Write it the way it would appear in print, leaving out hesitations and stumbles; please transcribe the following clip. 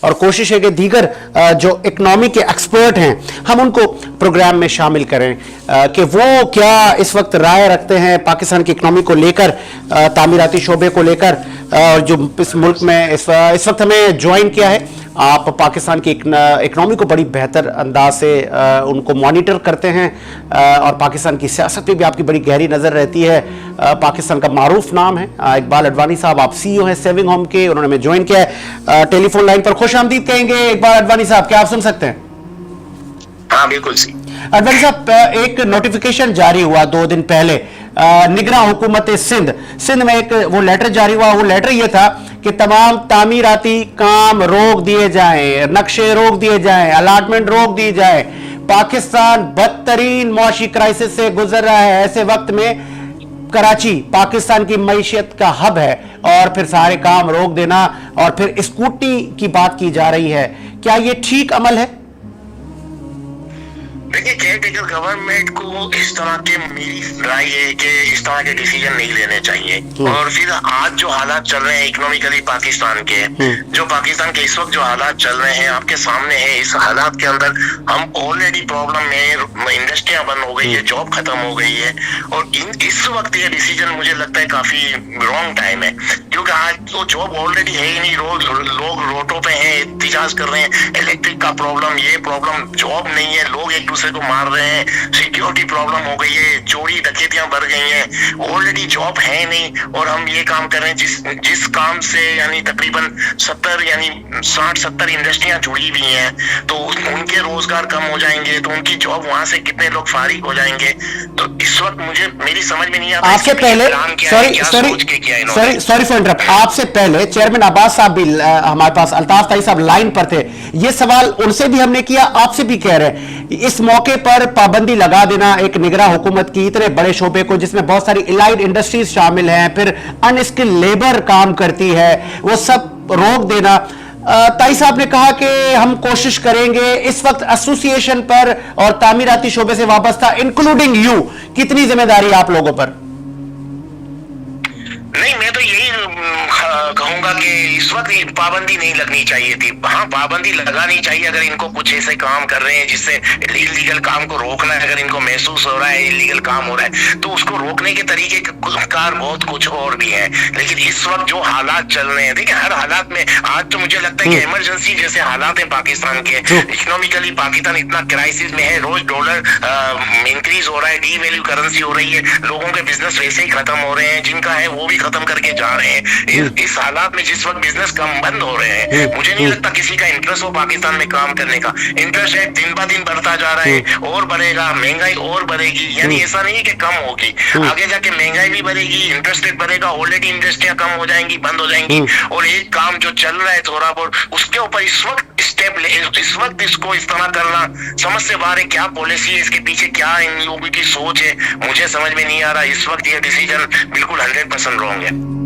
और कोशिश है कि दीगर जो इकनॉमी के एक्सपर्ट हैं हम उनको प्रोग्राम में शामिल करें कि वो क्या इस वक्त राय रखते हैं पाकिस्तान की इकनॉमी को लेकर, तामीराती शोबे को लेकर, और जो इस मुल्क में इस वक्त हमें ज्वाइन किया है। आप पाकिस्तान की इकनॉमी को बड़ी बेहतर अंदाज से उनको मॉनिटर करते हैं और पाकिस्तान की सियासत पे भी आपकी बड़ी गहरी नज़र रहती है। पाकिस्तान का मारूफ नाम है इकबाल अडवाणी साहब, आप CEO हैं सेविंग होम के, उन्होंने हमें ज्वाइन किया है टेलीफोन लाइन पर। खुश आमदीद कहेंगे इकबाल अडवाणी साहब, क्या आप सुन सकते हैं? हाँ बिल्कुल सी। अडवाणी साहब, एक नोटिफिकेशन जारी हुआ 2 दिन पहले निगरां हुकूमत सिंध में एक वो लेटर जारी हुआ। वो लेटर ये था कि तमाम तामीराती काम रोक दिए जाएं, नक्शे रोक दिए जाएं, अलॉटमेंट रोक दी जाए। पाकिस्तान बदतरीन मौशी क्राइसिस से गुजर रहा है। ऐसे वक्त में कराची पाकिस्तान की मईशत का हब है और फिर सारे काम रोक देना और फिर स्कूटनी की बात की जा रही है, क्या ये ठीक अमल है? देखिए, केयर टेकर गवर्नमेंट को इस तरह के, मेरी राय है कि इस तरह के डिसीजन नहीं लेने चाहिए। और फिर आज जो हालात चल रहे हैं इकोनॉमिकली पाकिस्तान के, जो पाकिस्तान के इस वक्त जो हालात चल रहे हैं आपके सामने है, इस हालात के अंदर हम ऑलरेडी प्रॉब्लम में, इंडस्ट्रियां बंद हो गई है, जॉब खत्म हो गई है। और इस वक्त ये डिसीजन मुझे लगता है काफी रॉन्ग टाइम है, क्योंकि आज तो जॉब ऑलरेडी है ही नहीं। लोग रोडों पे हैं, एहतजाज कर रहे हैं, इलेक्ट्रिक का प्रॉब्लम, ये प्रॉब्लम, जॉब नहीं है, लोग एक दूसरे को मार रहे हैं, सिक्योरिटी प्रॉब्लम हो गई है, चोरी डकैतियां बढ़ गई हैं, ऑलरेडी जॉब है नहीं। और हम ये काम कर रहे हैं जिस काम से यानी तकरीबन 60-70 इंडस्ट्रियां जुड़ी हुई हैं, तो उनके रोजगार कम हो जाएंगे, तो उनकी जॉब, वहां से कितने लोग फारिग हो जाएंगे। तो इस वक्त मेरी समझ में नहीं आता आपसे पहले, सॉरी फॉर इंटरप्ट, आपसे पहले चेयरमैन अब्बास साहब भी हमारे पास, अल्ताफ ताई साहब लाइन पर थे, ये सवाल उनसे भी हमने किया, आपसे भी कह रहे हैं। इस मौके पर पाबंदी लगा देना एक निगरां हुकूमत की इतने बड़े शोबे को, जिसमें बहुत सारी इलाइड इंडस्ट्रीज शामिल हैं, फिर अनस्किल्ड लेबर काम करती है, वो सब रोक देना। ताई साहब ने कहा कि हम कोशिश करेंगे। इस वक्त एसोसिएशन पर और तामीराती शोबे से वाबस्ता इंक्लूडिंग यू, कितनी जिम्मेदारी आप लोगों पर? नहीं, मैं तो यही कहूंगा कि इस वक्त पाबंदी नहीं लगनी चाहिए थी। हाँ, पाबंदी लगानी चाहिए अगर इनको कुछ ऐसे काम कर रहे हैं जिससे इलीगल काम को रोकना है। अगर इनको महसूस हो रहा है इलीगल काम हो रहा है, तो उसको रोकने के तरीके कार बहुत कुछ और भी है। लेकिन इस वक्त जो हालात चल रहे हैं, देखिए हर हालात में, आज तो मुझे लगता है कि इमरजेंसी जैसे हालात है पाकिस्तान के। इकोनॉमिकली पाकिस्तान इतना क्राइसिस में है, रोज डॉलर इंक्रीज हो रहा है, डी वैल्यू करेंसी हो रही है, लोगों के बिजनेस वैसे ही खत्म हो रहे हैं, जिनका है वो भी खत्म करके जा रहे हैं। इस हालात में जिस वक्त बिजनेस कम बंद हो रहे हैं, मुझे नहीं लगता किसी का इंटरेस्ट हो पाकिस्तान में काम करने का। इंटरेस्ट है दिन ब दिन बढ़ता जा रहा है, और बढ़ेगा, महंगाई और बढ़ेगी। यानी ऐसा नहीं है कि कम होगी, आगे जाके महंगाई भी बढ़ेगी, इंटरेस्ट रेट बढ़ेगा, ऑलरेडी इंडस्ट्रियां कम हो जाएंगी, बंद हो जाएंगी। और एक काम जो चल रहा है थोड़ा बहुत, उसके ऊपर इस वक्त स्टेप ले, इस वक्त इसको इस तरह करना समझ से बाहर है। क्या पॉलिसी है इसके पीछे, क्या इन लोगों की सोच है, मुझे समझ में नहीं आ रहा। इस वक्त ये डिसीजन बिल्कुल 100% रॉन्ग है।